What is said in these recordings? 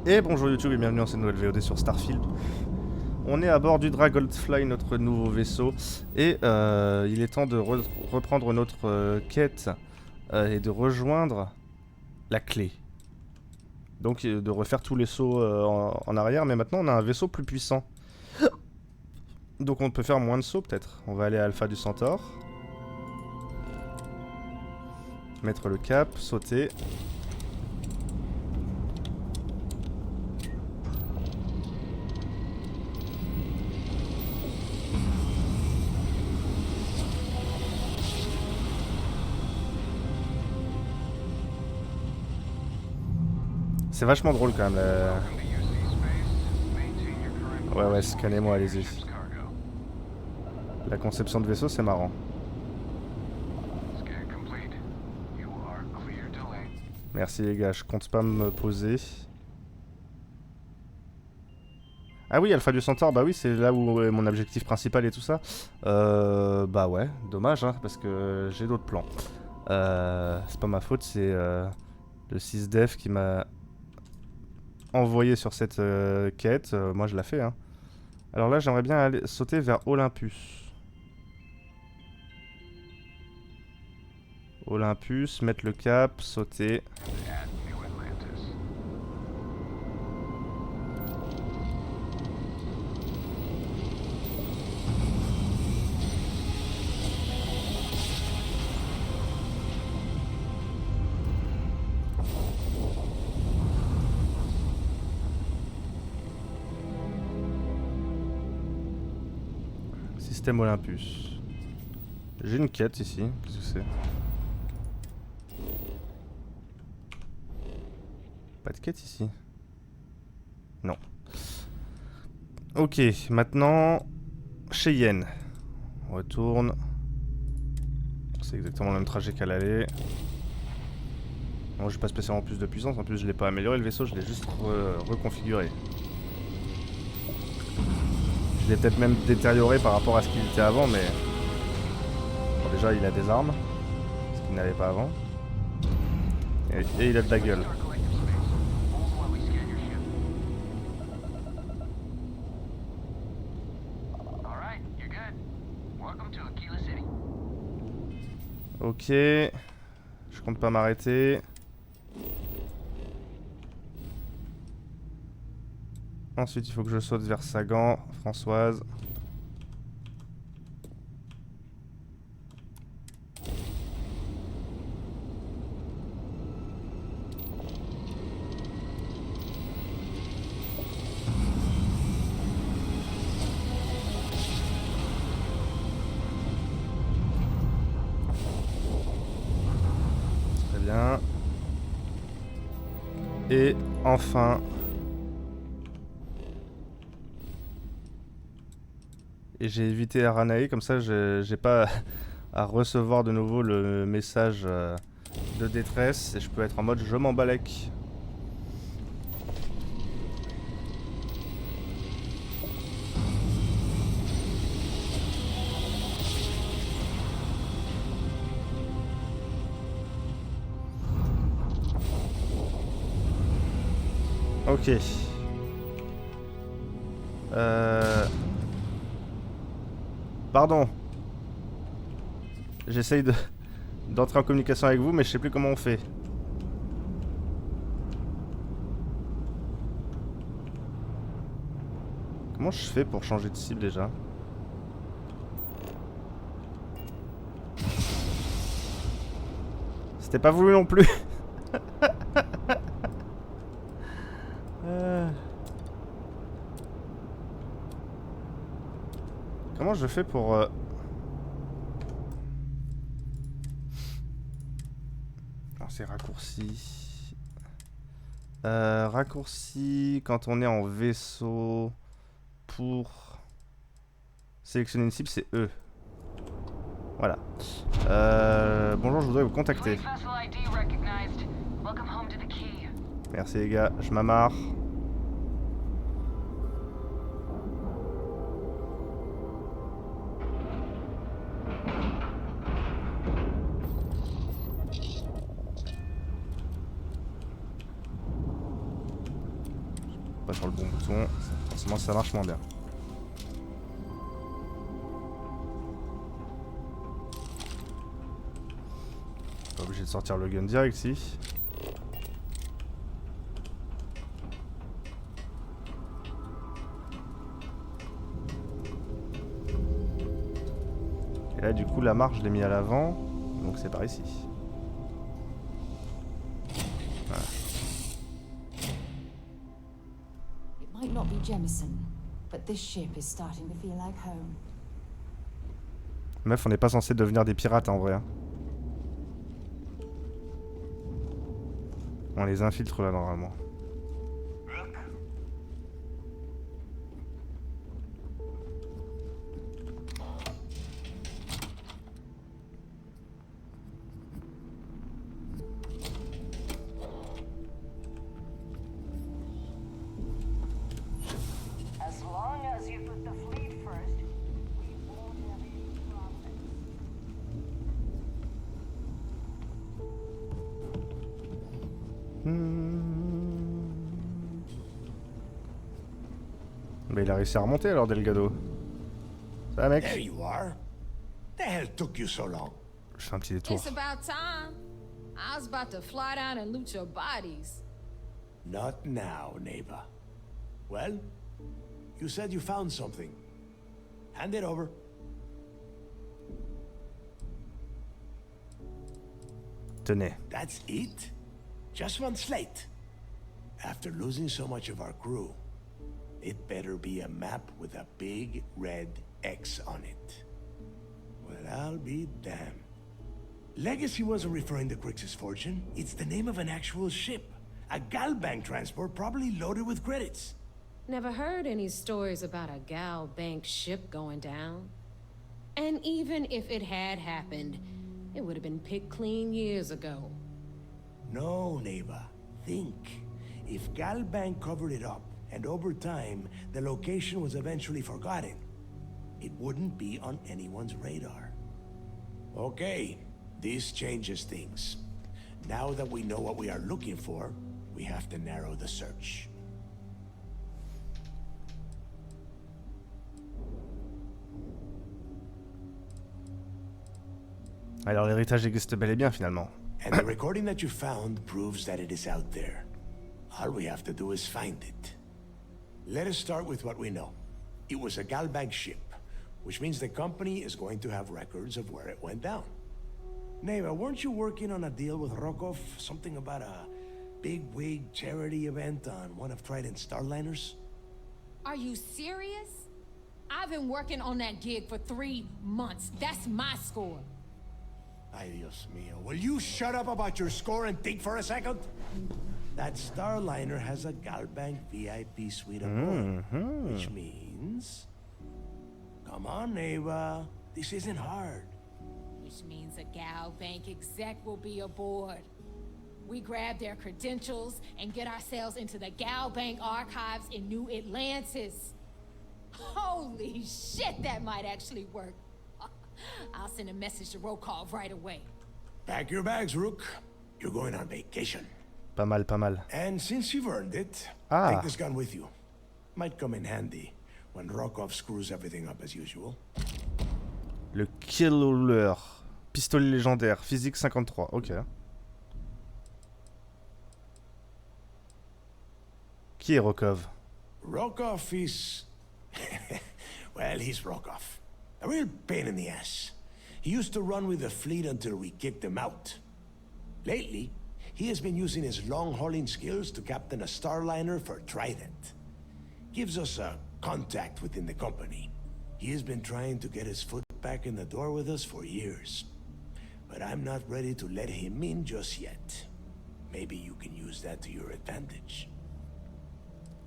Et bonjour YouTube et bienvenue dans cette nouvelle VOD sur Starfield. On est à bord du Dragonfly, notre nouveau vaisseau, et il est temps de reprendre notre quête et de rejoindre la clé. Donc de refaire tous les sauts en arrière, mais maintenant on a un vaisseau plus puissant. Donc on peut faire moins de sauts peut-être. On va aller à Alpha du Centaure. Mettre le cap, sauter. C'est vachement drôle quand même. Ouais, scannez-moi, allez-y. La conception de vaisseau, c'est marrant. Merci les gars, je compte pas me poser. Ah oui, Alpha du Centaure, bah oui, c'est là où est mon objectif principal et tout ça. Bah ouais, dommage, hein, parce que j'ai d'autres plans. C'est pas ma faute, c'est le 6dev qui m'a envoyé sur cette quête. Moi je la fais, hein. Alors là, j'aimerais bien aller sauter vers Olympus. Olympus, mettre le cap, sauter. Système Olympus. J'ai une quête ici, qu'est-ce que c'est? Pas de quête ici. Non. Ok, maintenant Cheyenne. On retourne. C'est exactement le même trajet qu'à l'aller. Bon, j'ai pas spécialement plus de puissance, en plus je l'ai pas amélioré le vaisseau, je l'ai juste reconfiguré. Je l'ai peut-être même détérioré par rapport à ce qu'il était avant, mais... Bon, déjà il a des armes, ce qu'il n'avait pas avant. Et il a de la gueule. Ok, je compte pas m'arrêter. Ensuite il faut que je saute vers Sagan, Françoise. Très bien. Et enfin... Et j'ai évité Aranae, comme ça j'ai pas à recevoir de nouveau le message de détresse et je peux être en mode je m'en balèque. Ok. Pardon. J'essaye d'entrer en communication avec vous, mais je sais plus comment on fait. Comment je fais pour changer de cible déjà? C'était pas voulu non plus. Comment je fais pour... c'est raccourci. Raccourci quand on est en vaisseau pour sélectionner une cible, c'est E. Voilà. Bonjour, je voudrais vous contacter. Merci les gars, je m'amarre. pas sur le bon bouton, forcément ça marche moins bien. Pas obligé de sortir le gun direct ici. Et là du coup la marche je l'ai mis à l'avant, donc c'est par ici. Voilà. It might not be Jemison, but this ship is starting to feel like home. Meuf, on n'est pas censé devenir des pirates en vrai. Hein. On les infiltre là normalement. As long as you put the fleet first, we won't have any problems. Bah il a réussi à remonter alors Delgado. Ça va mec? There you are. The hell took you so long? Je fais un petit détour. It's about time. I was about to fly down and loot your bodies. Not now, neighbor. Well, you said you found something. Hand it over. Tenez. That's it? Just one slate. After losing so much of our crew, it better be a map with a big red X on it. Well, I'll be damned. Legacy wasn't referring to Krys' fortune. It's the name of an actual ship. A Galbank transport probably loaded with credits. Never heard any stories about a Galbank ship going down. And even if it had happened, it would have been picked clean years ago. No, neighbor. Think. If Galbank covered it up, and over time, the location was eventually forgotten, it wouldn't be on anyone's radar. Okay, this changes things. Now that we know what we are looking for, we have to narrow the search. Alors l'héritage existe bel et bien finalement. And the recording that you found proves that it is out there. All we have to do is find it. Let us start with what we know. It was a Galbank ship, which means the company is going to have records of where it went down. Neighbor, weren't you working on a deal with Rokov? Something about a big-wig charity event on one of Trident's starliners? Are you serious? I've been working on that gig for 3 months. That's my score. Ay, Dios mío. Will you shut up about your score and think for a second? That starliner has a Galbank VIP suite aboard, which means... Come on, neighbor. This isn't hard. Which means a Galbank exec will be aboard. We grab their credentials and get ourselves into the Galbank archives in New Atlantis. Holy shit, that might actually work. I'll send a message to Rokov right away. Pack your bags, Rook. You're going on vacation. Pas mal, pas mal. And since you've earned it, Ah. take this gun with you. Might come in handy when Rokov screws everything up as usual. Le Killer. Pistolet légendaire. Physique 53. Ok. Qui est Rokov? Rokov is... well, he's Rokov. A real pain in the ass. He used to run with the fleet until we kicked him out. Lately, he has been using his long-hauling skills to captain a starliner for Trident. Gives us a contact within the company. He has been trying to get his foot back in the door with us for years. But I'm not ready to let him in just yet. Maybe you can use that to your advantage.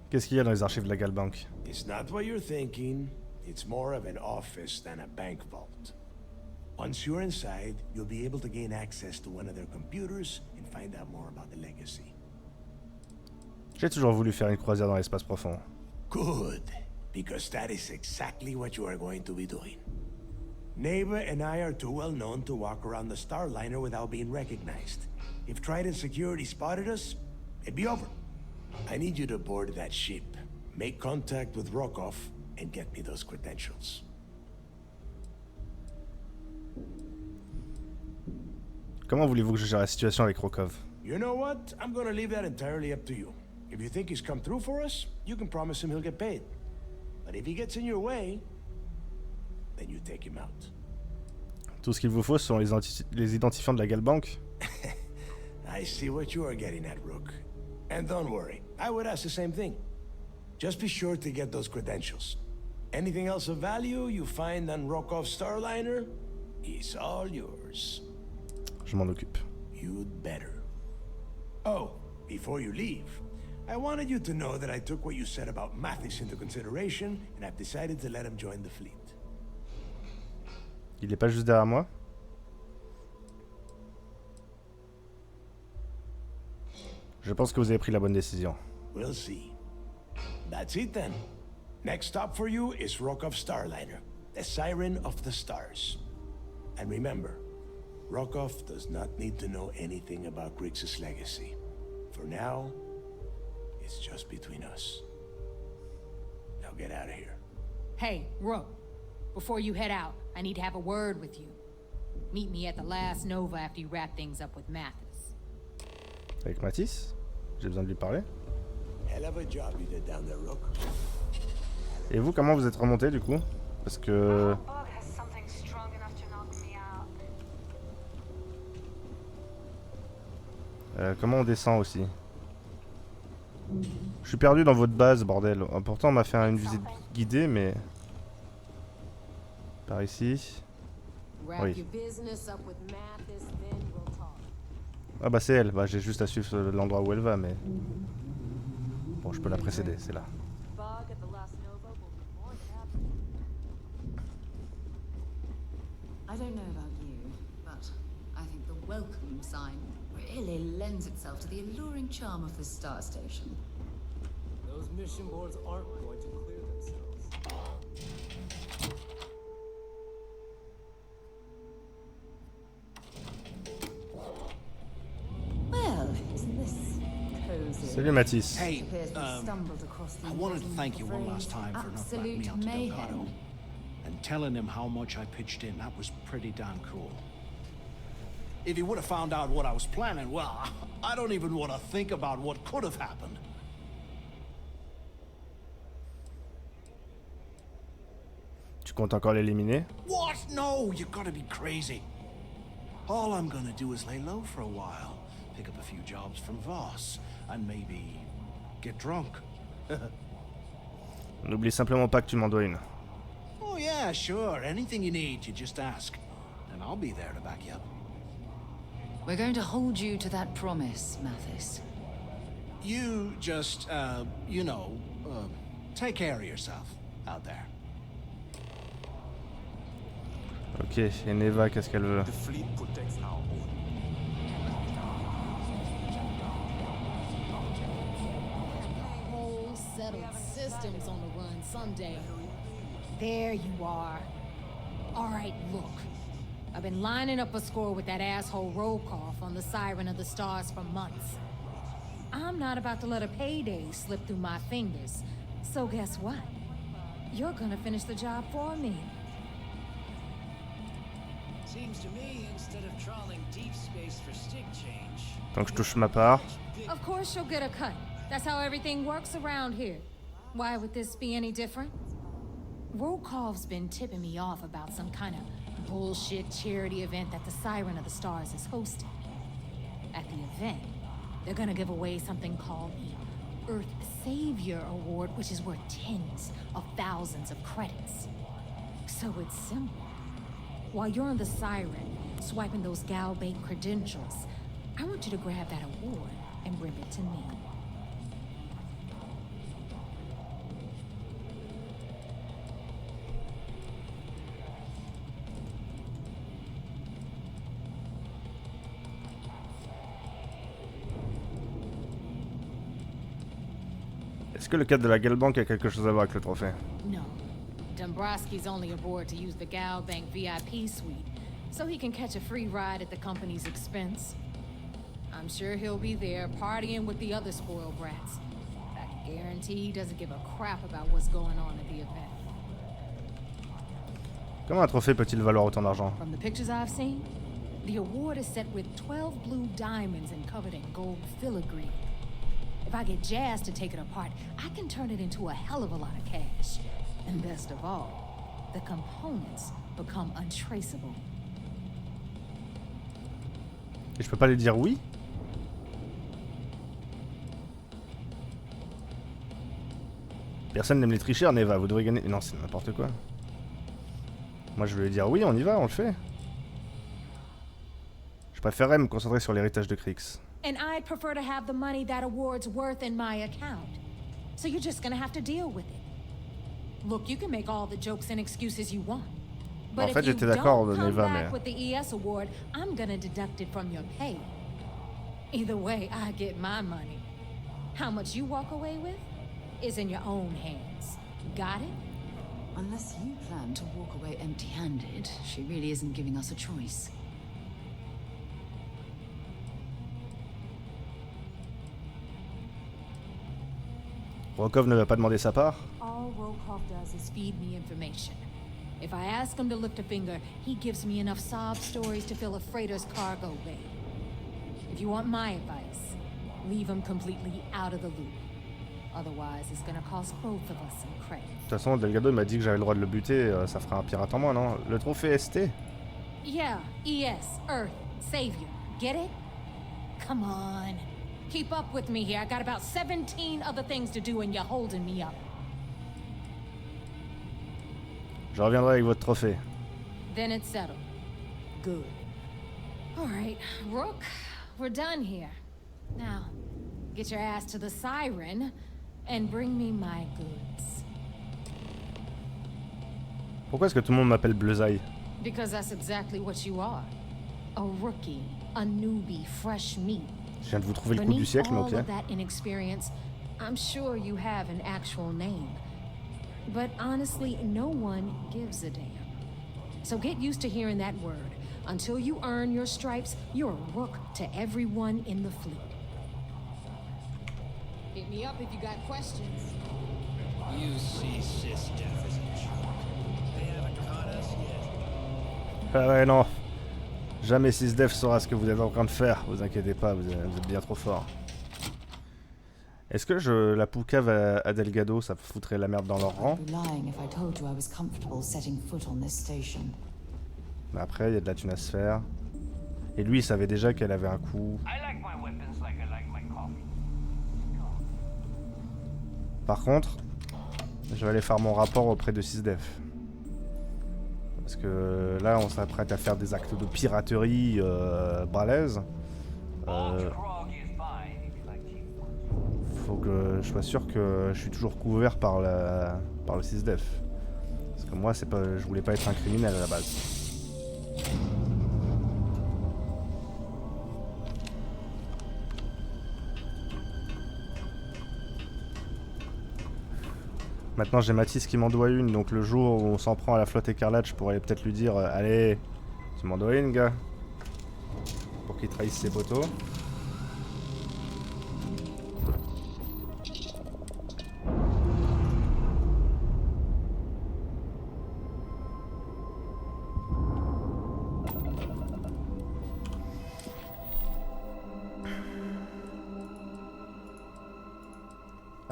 Qu'est-ce qu'il y a dans les archives de la Galbank? It's not what you're thinking. It's more of an office than a bank vault. Once you're inside, you'll be able to gain access to one of their computers and find out more about the legacy. J'ai toujours voulu faire une croisière dans l'espace profond. Good, because that is exactly what you are going to be doing. Neighbor and I are too well known to walk around the Starliner without being recognized. If Trident security spotted us, it'd be over. I need you to board that ship, make contact with Rokov, and get me those credentials. Comment voulez-vous que je gère la situation avec Rokov? You know what? I'm gonna leave that entirely up to you. If you think he's come through for us, you can promise him he'll get paid. But if he gets in your way, then you take him out. Tout ce qu'il vous faut sont les identifiants de la Galbank. I see what you are getting at, Rook. And don't worry, I would ask the same thing. Just be sure to get those credentials. Anything else of value you find on Rokov's Starliner is all yours. Je m'en occupe. You'd better. Oh, before you leave, I wanted you to know that I took what you said about Mathis into consideration, and I've decided to let him join the fleet. Il est pas juste derrière moi? Je pense que vous avez pris la bonne décision. We'll see. That's it then. Next stop for you is Rokov's Starliner, the Siren of the Stars. And remember, Rokov does not need to know anything about Krys' legacy. For now, it's just between us. Now get out of here. Hey, Rook. Before you head out, I need to have a word with you. Meet me at the last Nova after you wrap things up with Mathis. Avec Mathis? J'ai besoin de lui parler. Hell of a job you did down there, Rook. Et vous, comment vous êtes remonté du coup? Parce que... Bug has something strong enough to knock me out. comment on descend aussi? Je suis perdu dans votre base, bordel. Pourtant, on m'a fait une visite guidée, mais... Par ici. Oui. Ah bah c'est elle, bah j'ai juste à suivre l'endroit où elle va, mais... Bon, je peux la précéder, c'est là. I don't know about you, but I think the welcome sign really lends itself to the alluring charm of this star station. Those mission boards aren't going to clear themselves. Well, isn't this cozy? Salut Mathis. Hey, Appears we stumbled across the I wanted to wisdom thank you of one phrase, last time for not backing me absolute up to mayhem. Delgado. And telling him how much I pitched in. That was pretty damn cool. If he would have found out what I was planning, well, I don't even want to think about what could have happened. Tu comptes encore l'éliminer? What? No, you gotta be crazy. All I'm gonna do is lay low for a while, pick up a few jobs from Voss, and maybe get drunk. N'oublie simplement pas que tu m'en dois une. Oh yeah, sure. Anything you need, you just ask. And I'll be there to back you up. We're going to hold you to that promise, Mathis. You just, take care of yourself out there. Ok, et Neva, qu'est-ce qu'elle veut? The fleet protects our own. Whole settled systems on the run someday. There you are. All right, look. I've been lining up a score with that asshole Rokoff on the Siren of the Stars for months. I'm not about to let a payday slip through my fingers. So guess what? You're gonna finish the job for me. Seems to me, instead of trawling deep space for stick change, Donc je touche ma part. Of course you'll get a cut. That's how everything works around here. Why would this be any different? Rokov's been tipping me off about some kind of bullshit charity event that the Siren of the Stars is hosting. At the event, they're gonna give away something called the Earth Savior Award, which is worth tens of thousands of credits. So it's simple. While you're on the Siren, swiping those Galbank credentials, I want you to grab that award and bring it to me. Est-ce que le cadre de la Galbank a quelque chose à voir avec le trophée? No. Dombrowski's only aboard to use the Galbank VIP suite, so he can catch a free ride at the company's expense. I'm sure he'll be there partying with the other spoiled brats, Guarantee he doesn't give a crap about what's going on at the event. Comment un trophée peut-il valoir autant d'argent? From the pictures I've seen, the award is set with 12 blue diamonds and covered in gold filigree. If I get Jazz to take it apart, I can turn it into a hell of a lot of cash. And best of all, the components become untraceable. Et je peux pas lui dire oui? Personne n'aime les tricheurs, Neva, vous devrez gagner... Non, c'est n'importe quoi. Moi je vais lui dire oui, on y va, on le fait. Je préférerais me concentrer sur l'héritage de Krys. And I'd prefer to have the money that award's worth in my account. So you're just gonna have to deal with it. Look, you can make all the jokes and excuses you want. But En fait, if you j'étais d'accord, don't come Neva, back mais... with the ES award, I'm gonna deduct it from your pay. Either way, I get my money. How much you walk away with is in your own hands. Got it? Unless you plan to walk away empty-handed, she really isn't giving us a choice. Rokov ne va pas demander sa part? All Rokov does is feed me information. If I ask him to lift a finger, he gives me enough sob stories to fill a freighter's cargo bay. If you want my advice, leave him completely out of the loop. Otherwise, it's gonna cost both of us some credit. De toute façon, Delgado m'a dit que j'avais le droit de le buter, ça ferait un pirate en moins, non? Le trophée ST? Yeah, ES, Earth, Savior. Get it? Come on. Keep up with me here. I got about 17 other things to do and you're holding me up. Je reviendrai avec votre trophée. Then it's settled. Good. All right, Rook, we're done here. Now, get your ass to the Siren and bring me my goods. Pourquoi est-ce que tout le monde m'appelle Bleuzaï? Because that's exactly what you are. A rookie, a newbie, fresh meat. Je viens de vous trouver le coup du siècle, mais all ok. of that inexperience, I'm sure you have an actual name. But honestly, no one gives a damn. So get used to hearing that word. Until you earn your stripes, you're a rook to everyone in the fleet. Hit me up if you got questions. You see SysDef as a joke. They haven't caught us yet. Ah ouais, non. Jamais SysDef saura ce que vous êtes en train de faire. Vous inquiétez pas, vous êtes bien trop fort. Est-ce que je la poucave à Delgado, ça foutrait la merde dans leur rang? I'd be lying if I told you I was comfortable setting foot on this station. Mais après, il y a de la thune à se faire. Et lui, il savait déjà qu'elle avait un coup. I like my weapons like I like my coffee. Par contre, je vais aller faire mon rapport auprès de SysDef. Parce que là, on s'apprête à faire des actes de piraterie balèzes. Faut que je sois sûr que je suis toujours couvert par le SysDef. Parce que moi, je voulais pas être un criminel à la base. Maintenant j'ai Mathis qui m'en doit une, donc le jour où on s'en prend à la flotte écarlate, je pourrais peut-être lui dire allez, tu m'en dois une, gars, pour qu'il trahisse ses poteaux.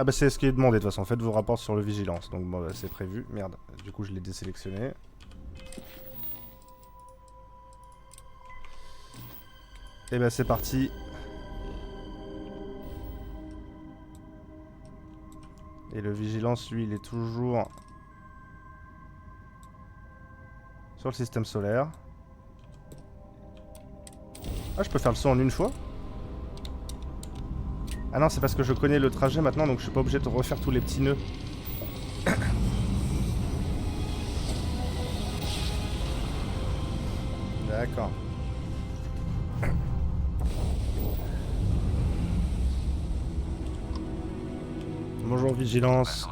Ah bah c'est ce qui est demandé de toute façon, faites vos rapports sur le vigilance, donc bon, bah, c'est prévu, merde, du coup je l'ai désélectionné. Et bah c'est parti. Et le vigilance lui il est toujours sur le système solaire. Ah je peux faire le saut en une fois? Ah non, c'est parce que je connais le trajet maintenant, donc je suis pas obligé de refaire tous les petits nœuds. D'accord. Bonjour Vigilance.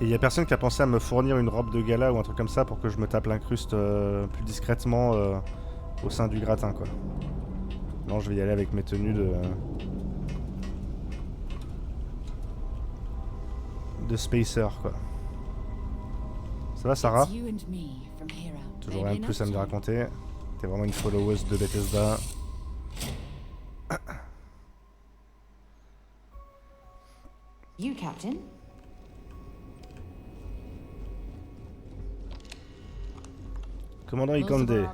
Et y a personne qui a pensé à me fournir une robe de gala ou un truc comme ça pour que je me tape l'incruste plus discrètement au sein du gratin, quoi. Non, je vais y aller avec mes tenues de spacer, quoi. Ça va, Sarah? Toujours rien de plus à me raconter. T'es vraiment une followeuse de Bethesda. You, Captain? Commandant Ikande.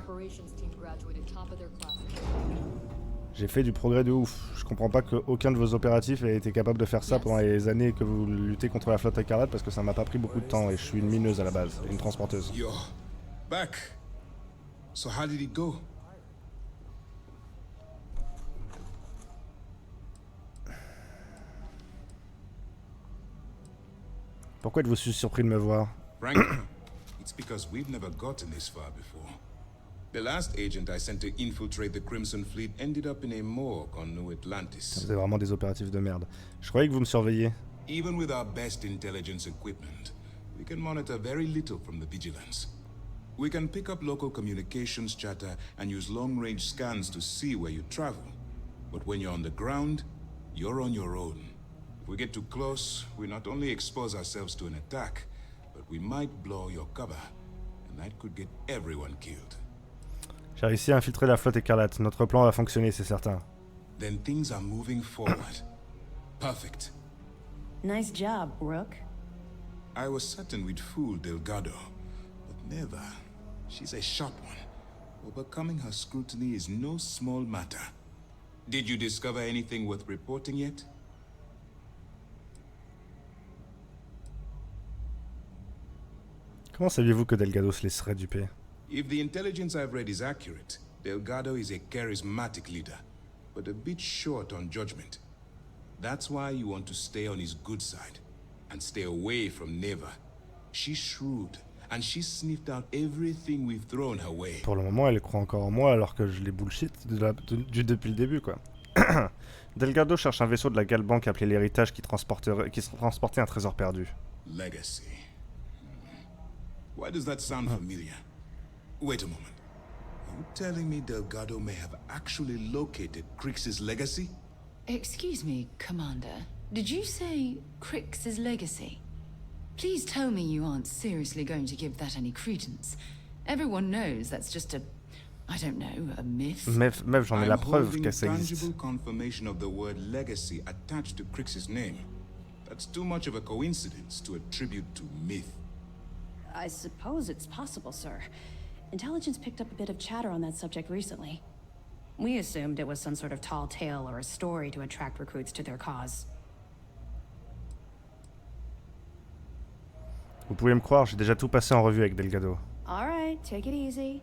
J'ai fait du progrès de ouf. Je comprends pas qu'aucun de vos opératifs ait été capable de faire ça pendant les années que vous luttez contre la flotte écarlate parce que ça m'a pas pris beaucoup de temps et je suis une mineuse à la base, une transporteuse. You're back. So how did it go? Pourquoi êtes-vous si surpris de me voir? Frankly, it's because we've never gotten this far before. The last agent I sent to infiltrate the Crimson Fleet ended up in a morgue on New Atlantis. Vous avez vraiment des opératifs de merde. Je croyais que vous me surveilliez. Even with our best intelligence equipment, we can monitor very little from the vigilance. We can pick up local communications chatter and use long-range scans to see where you travel. But when you're on the ground, you're on your own. If we get too close, we not only expose ourselves to an attack, but we might blow your cover, and that could get everyone killed. J'ai réussi à infiltrer la flotte écarlate. Notre plan va fonctionner, c'est certain. Then things are moving forward. Perfect. Nice job, Rook. I was certain we'd fool Delgado, but never. She's a sharp one. Overcoming her scrutiny is no small matter. Did you discover anything worth reporting yet? Comment saviez-vous que Delgado se laisserait duper? If the intelligence I've read is accurate, Delgado is a charismatic leader, but a bit short on judgment. That's why you want to stay on his good side, and stay away from Neva. She's shrewd, and she's sniffed out everything we've thrown her way. Pour le moment, elle croit encore en moi alors que je l'ai bullshit depuis le début, quoi. Delgado cherche un vaisseau de la Galbank appelé l'héritage qui transportait un trésor perdu. Legacy. Why does that sound familiar? Wait a moment. Are you telling me Delgado may have actually located Krys's legacy? Excuse me, Commander. Did you say Krys's legacy? Please tell me you aren't seriously going to give that any credence. Everyone knows that's just a, I don't know, a myth. Meuf, j'en ai la preuve que ça I'm existe. holding tangible confirmation of the word legacy attached to Krys's name. That's too much of a coincidence to attribute to myth. I suppose it's possible, sir. Intelligence picked up a bit of chatter on that subject recently. We assumed it was some sort of tall tale or a story to attract recruits to their cause. Vous pouvez me croire, j'ai déjà tout passé en revue avec Delgado. All right, take it easy.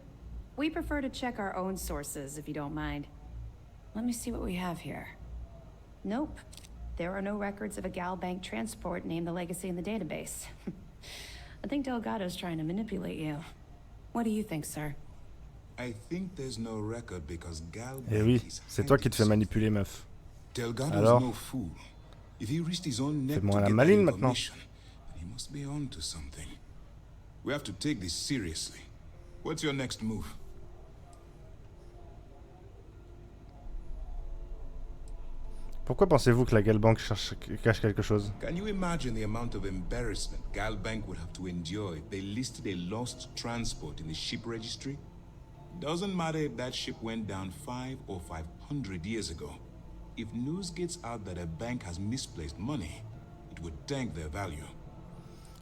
We prefer to check our own sources, if you don't mind. Let me see what we have here. Nope. There are no records of a Galbank transport named the Legacy in the database. I think Delgado's trying to manipulate you. What do you think, sir? I think there's no record because Galbank Eh oui, is c'est toi qui te fais hiding manipuler, meuf. Delgado's Alors? no fool. If he risked his own neck to Fais-moi la get that maline maintenant. information, then he must be on to something. We have to take this seriously. What's your next move? Pourquoi pensez-vous que la Galbank cache quelque chose? Can you imagine the amount of embarrassment Galbank would have to endure if they listed a lost transport in the ship registry? Doesn't matter if that ship went down 5 or 500 years ago. If news gets out that a bank has misplaced money, it would tank their value.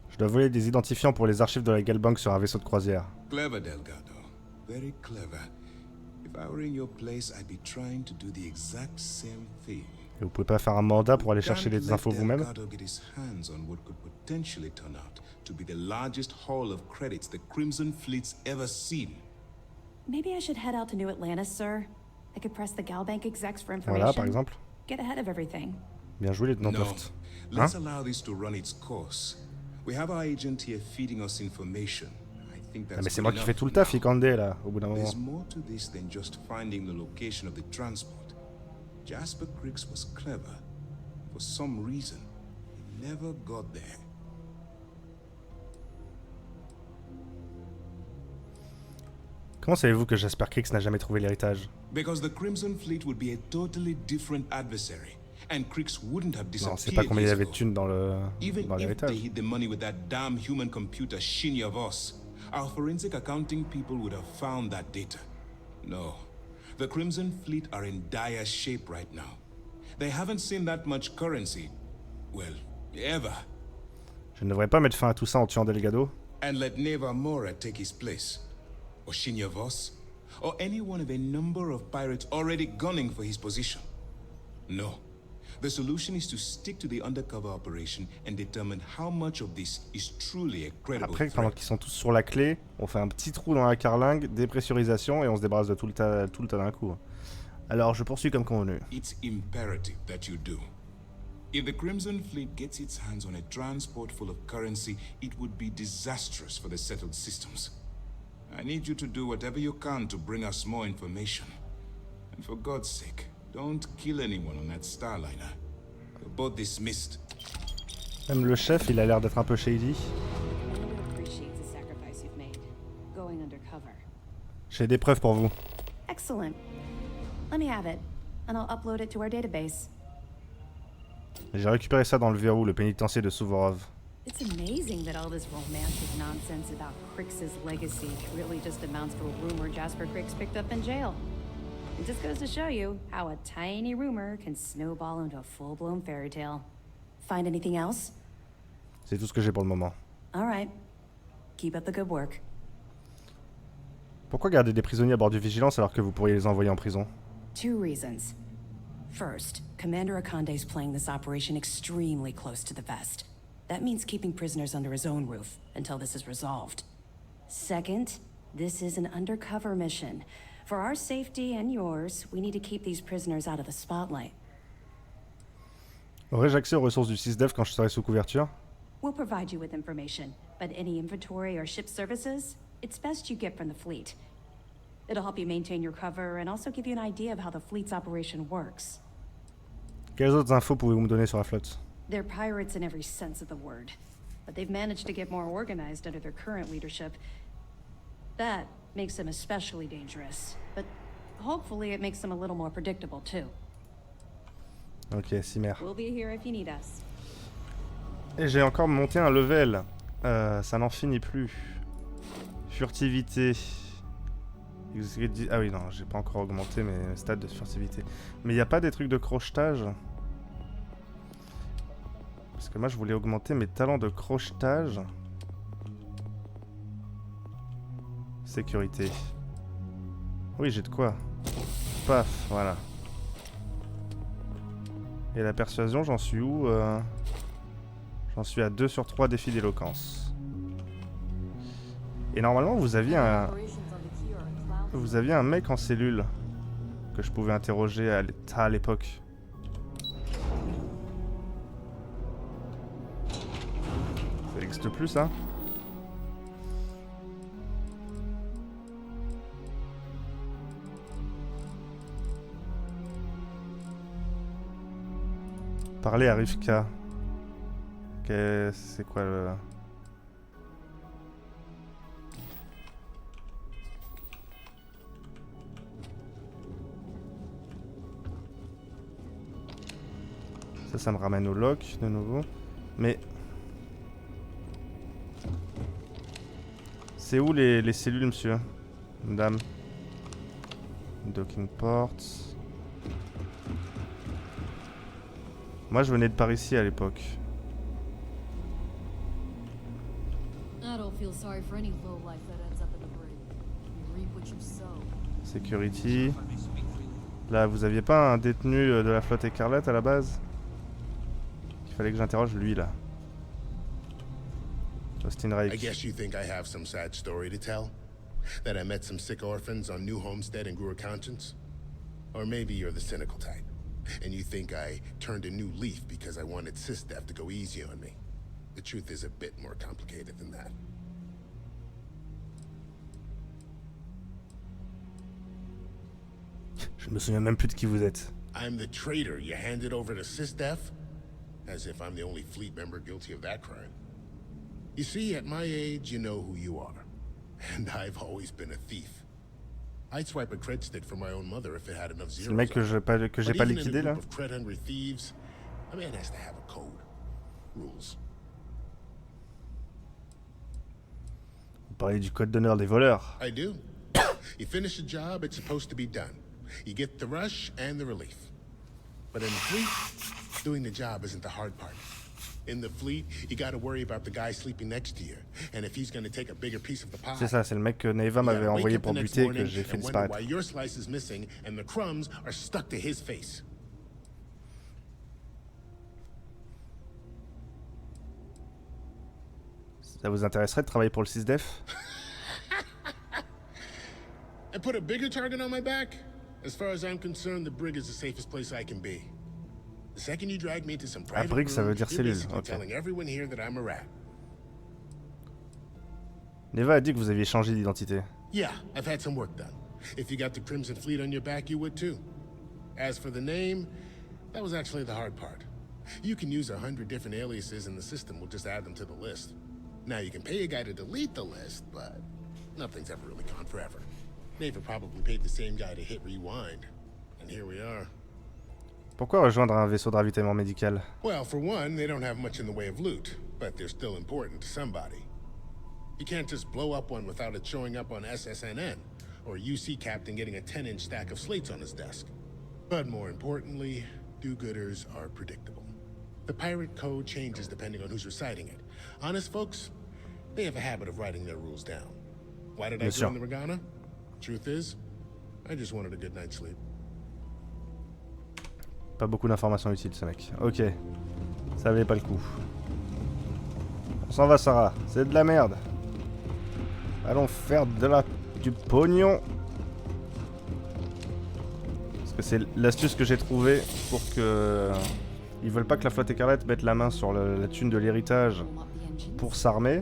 Je dois voler des identifiants pour les archives de la Galbank sur un vaisseau de croisière. Clever, Delgado. Very clever. If I were in your place, I'd be trying to do the exact same thing. Et vous pouvez pas faire un mandat pour aller chercher les infos vous-même? Delgado get his hands on what could potentially turn out to be the largest haul of credits the Crimson Fleet's ever seen. Maybe I should head out to New Atlantis, sir. I could press the Galbank execs for information. Voilà, par exemple. Get ahead of everything. Bien joué, les No, Toft. let's allow this to run its course. We have our agent here feeding us information. I think that's Ah, mais c'est good moi qui enough fais tout le for taf, now. Ikande, là, au bout d'un moment. There's more to this than just finding the location of the transport. Jasper Krys was clever. For some reason, he never got there. Comment savez-vous que j'espère Krys n'a jamais trouvé l'héritage? Because the Crimson Fleet would be a totally different adversary, and Krys wouldn't have Non, on sait pas disappeared combien il y years avait de ago. thunes dans Even if l'héritage. they hid the money with that damn human computer Shinya Voss, our forensic accounting people would have found that data. No. The Crimson Fleet are in dire shape right now. They haven't seen that much currency, well, ever. Je ne devrais pas mettre fin à tout ça en tuant Delgado? And let Neva Mora take his place. Or Shinya Voss. Or any one of a number of pirates already gunning for his position. No. The solution is to stick to the undercover operation and determine how much of this is truly a credible Après, pendant threat. qu'ils sont tous sur la clé, on fait un petit trou dans la carlingue, dépressurisation et on se débarrasse de tout le tas d'un coup. Alors, je poursuis comme convenu. It's imperative that you do. If the Crimson Fleet gets its hands on a transport full of currency, it would be disastrous for the settled systems. I need you to do whatever you can to bring us more information. And for God's sake, don't kill anyone on that Starliner. You're both dismissed. Même le chef, il a l'air d'être un peu shady. Commander appreciates the sacrifice you've made, going undercover. J'ai des preuves pour vous. Excellent. Let me have it, and I'll upload it to our database. J'ai récupéré ça dans le verrou, le pénitencier de Suvorov. It's amazing that all this romantic nonsense about Krys's legacy really just amounts to a rumor Jasper Krys picked up in jail. It just goes to show you how a tiny rumor can snowball into a full-blown fairy tale. Find anything else? C'est tout ce que j'ai pour le moment. All right. Keep up the good work. Pourquoi garder des prisonniers à bord du Vigilance alors que vous pourriez les envoyer en prison? 2 reasons. First, Commander Akande's playing this operation extremely close to the vest. That means keeping prisoners under his own roof until this is resolved. Second, this is an undercover mission. For our safety and yours, we need to keep these prisoners out of the spotlight. Aurais-je accès aux ressources du SysDev quand je serai sous couverture? We'll provide you with information, but any inventory or ship services, it's best you get from the fleet. It'll help you maintain your cover and also give you an idea of how the fleet's operation works. Quelles autres infos pouvez-vous me donner sur la flotte? They're pirates in every sense of the word, but they've managed to get more organized under their current leadership. That makes them especially dangerous, but hopefully it makes them a little more predictable too. Ok, Cimer. We'll be here if you need us. Et j'ai encore monté un level. Ça n'en finit plus. Furtivité. Ah oui, non, j'ai pas encore augmenté mes stats de furtivité. Mais il n'y a pas des trucs de crochetage? Parce que moi, je voulais augmenter mes talents de crochetage. Sécurité. Oui, j'ai de quoi. Paf, voilà. Et la persuasion, j'en suis où? J'en suis à 2 sur 3 défis d'éloquence. Et normalement, vous aviez un mec en cellule que je pouvais interroger à l'époque. Ça n'existe plus, ça? Parler à Rivka. C'est quoi le... Ça me ramène au lock de nouveau. Mais... C'est où les cellules, monsieur? Madame. Docking ports. Moi, je venais de par ici à l'époque. Security. Là, vous aviez pas un détenu de la flotte écarlate à la base? Il fallait que j'interroge lui, là. Austin I Reich. guess you think I have some sad story to tell? That I met some sick orphans on New Homestead and grew a conscience? Or maybe you're the cynical type, and you think I turned a new leaf because I wanted SysDev to go easy on me. The truth is a bit more complicated than that. Je me souviens même plus de qui vous êtes. I'm the traitor you handed over to SysDev? As if I'm the only fleet member guilty of that crime. You see, at my age, you know who you are. And I've always been a thief. I'd swipe a cred stick for my own mother if it had enough zeros. C'est le mec que j'ai pas But even in a liquidé là. group of cred-hungry thieves, a man has to have a code. Rules. Vous parlez du code d'honneur des voleurs. I do. You finish a job, it's supposed to be done. You get the rush and the relief. But in the fleet, doing the job isn't the hard part. In the fleet, you gotta worry about the guy sleeping next to you, and if he's gonna take a bigger piece of the pie. C'est ça, c'est le mec que Neva m'avait envoyé pour buter que j'ai fait disparaître. Why your slice is missing and the crumbs are stuck to his face. Ça vous intéresserait de travailler pour le 6DEF? And put a bigger target on my back? As far as I'm concerned, the brig is the safest place I can be. The second you drag me into some private brig, ça veut room, dire you're cellule. basically Ok. telling everyone here that I'm a rat. Neva a dit que vous aviez changé d'identité. Yeah, I've had some work done. If you got the Crimson Fleet on your back, you would too. As for the name, that was actually the hard part. You can use 100 different aliases and the system will just add them to the list. Now you can pay a guy to delete the list, but nothing's ever really gone forever. Neva probably paid the same guy to hit rewind. And here we are. Pourquoi rejoindre un vaisseau de ravitaillement médical? Well, for one, they don't have much in the way of loot, but they're still important to somebody. You can't just blow up one without it showing up on SSNN, or a UC captain getting a 10-inch stack of slates on his desk. But more importantly, do-gooders are predictable. The pirate code changes depending on who's reciting it. Honest folks, they have a habit of writing their rules down. Why did I join the Regana? Truth is, I just wanted a good night's sleep. Pas beaucoup d'informations utiles ce mec. Ok. Ça valait pas le coup. On s'en va Sarah. C'est de la merde. Allons faire du pognon. Parce que c'est l'astuce que j'ai trouvée pour que... Ils veulent pas que la flotte écarlate mette la main sur la thune de l'héritage pour s'armer.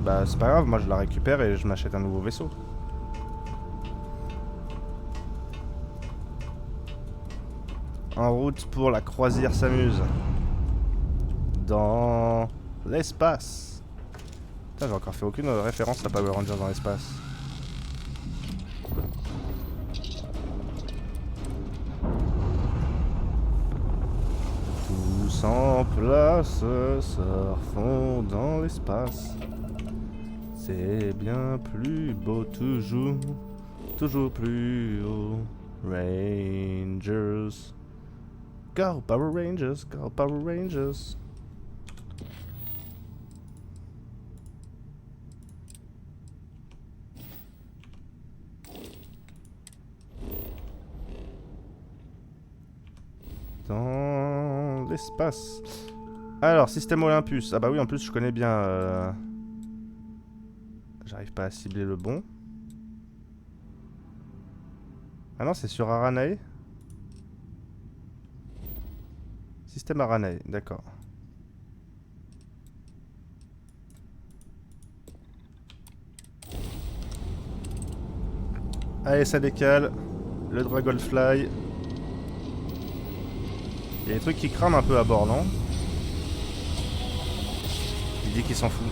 Bah c'est pas grave, moi je la récupère et je m'achète un nouveau vaisseau. En route pour la croisière s'amuse. Dans l'espace. Putain, j'ai encore fait aucune référence à Power Rangers dans l'espace. Tous en place, surfons dans l'espace. C'est bien plus beau toujours, toujours plus haut. Rangers. Go Power Rangers, go Power Rangers. Dans l'espace. Alors, système Olympus. Ah bah oui, en plus je connais bien... J'arrive pas à cibler le bon. Ah non, c'est sur Aranae. Système Aranae, d'accord. Allez, ça décale. Le Dragonfly. Il y a des trucs qui crament un peu à bord, non? Il dit qu'il s'en fout.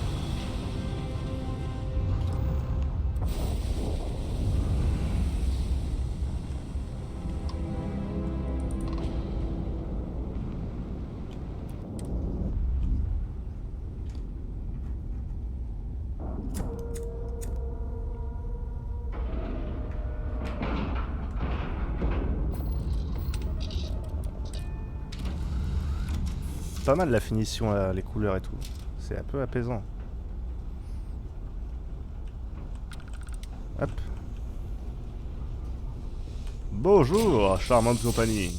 Pas mal la finition, là, les couleurs et tout. C'est un peu apaisant. Hop. Bonjour, charmante compagnie.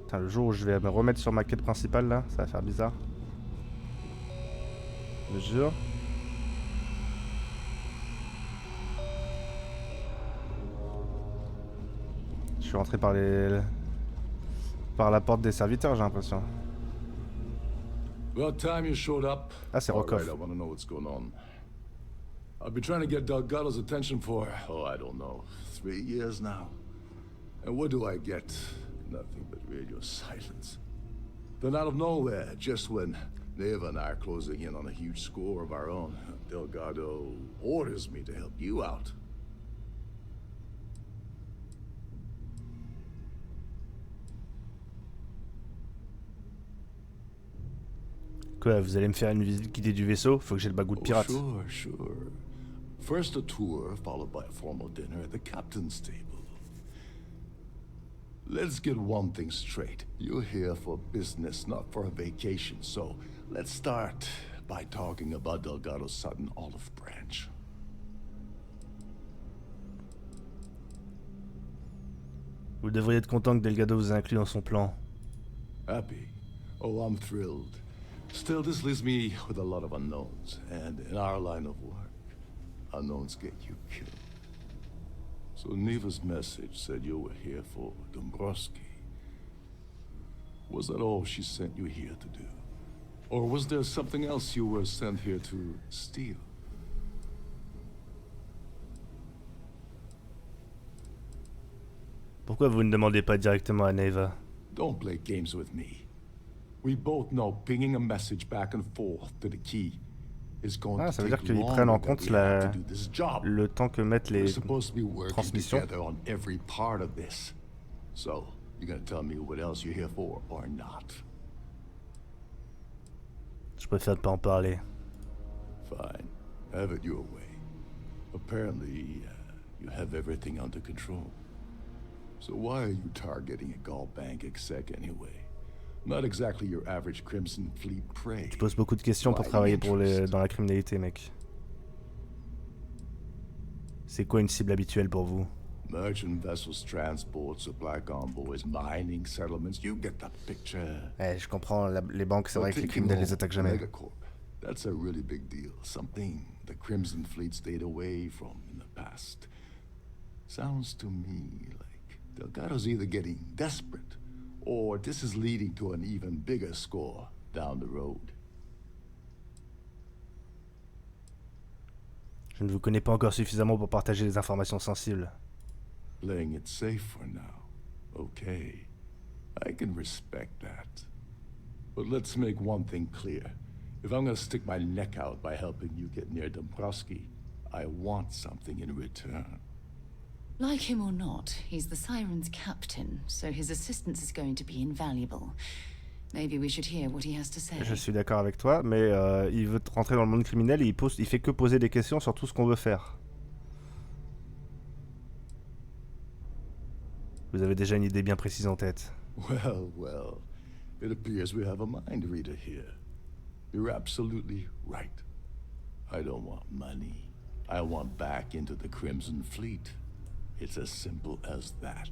Putain, le jour où je vais me remettre sur ma quête principale, là, ça va faire bizarre. Je jure. Je suis rentré par la porte des serviteurs, j'ai l'impression. About time you showed up. Ah, c'est Rokov. I want to know what's going on. I've been trying to get Delgado's attention for, I don't know, 3 years now. And what do I get? Nothing but radio silence. Then out of nowhere, just when Neva and I are closing in on a huge score of our own. Delgado orders me to help you out. Quoi, vous allez me faire une visite guidée du vaisseau? Faut que j'ai le bagou de pirate. Sure, sure. First a tour, followed by a formal dinner at the captain's table. Let's get one thing straight. You're here for business, not for a vacation, so let's start by talking about Delgado's sudden olive branch. Vous devriez être content que Delgado vous ait inclus dans son plan. Happy? Oh, I'm thrilled. Still, this leaves me with a lot of unknowns, and in our line of work, unknowns get you killed. So Neva's message said you were here for Dombrowski. Was that all she sent you here to do? Or was there something else you were sent here to steal? Pourquoi vous ne demandez pas directement à Neva? Don't play games with me. We both know pinging a message back and forth to the key is going to Ça veut dire take qu'ils prennent en longer compte than we have to do this job. le temps que mettent les We're supposed to be working transmissions. together on every part of this. So, you're gonna tell me what else you're here for or not? Je préfère ne pas en parler. Fine. Have it your way. Apparently, you have everything under control. So why are you targeting a Galbank exec anyway? Not exactly your average Crimson Fleet prey. Je pose beaucoup de questions pour travailler dans la criminalité, mec. C'est quoi une cible habituelle pour vous? Merchant vessels, transport, supply convoys, mining settlements, you get the picture. Je comprends, les banques, c'est vrai que les criminels les attaquent jamais. Megacorp, that's a really big deal. Something the Crimson Fleet stayed away from in the past. Sounds to me like Delgado's either getting desperate, or this is leading to an even bigger score down the road. Je ne vous connais pas encore suffisamment pour partager des informations sensibles. Playing it safe for now. Okay. I can respect that. But let's make one thing clear. If I'm gonna stick my neck out by helping you get near Dombrowski, I want something in return. Like him or not, he's the Siren's captain, so his assistance is going to be invaluable. Maybe we should hear what he has to say. Je suis d'accord avec toi, mais il veut rentrer dans le monde criminel et il fait que poser des questions sur tout ce qu'on veut faire. Vous avez déjà une idée bien précise en tête. Well, well. It appears we have a mind reader here. You're absolutely right. I don't want money. I want back into the Crimson Fleet. It's as simple as that.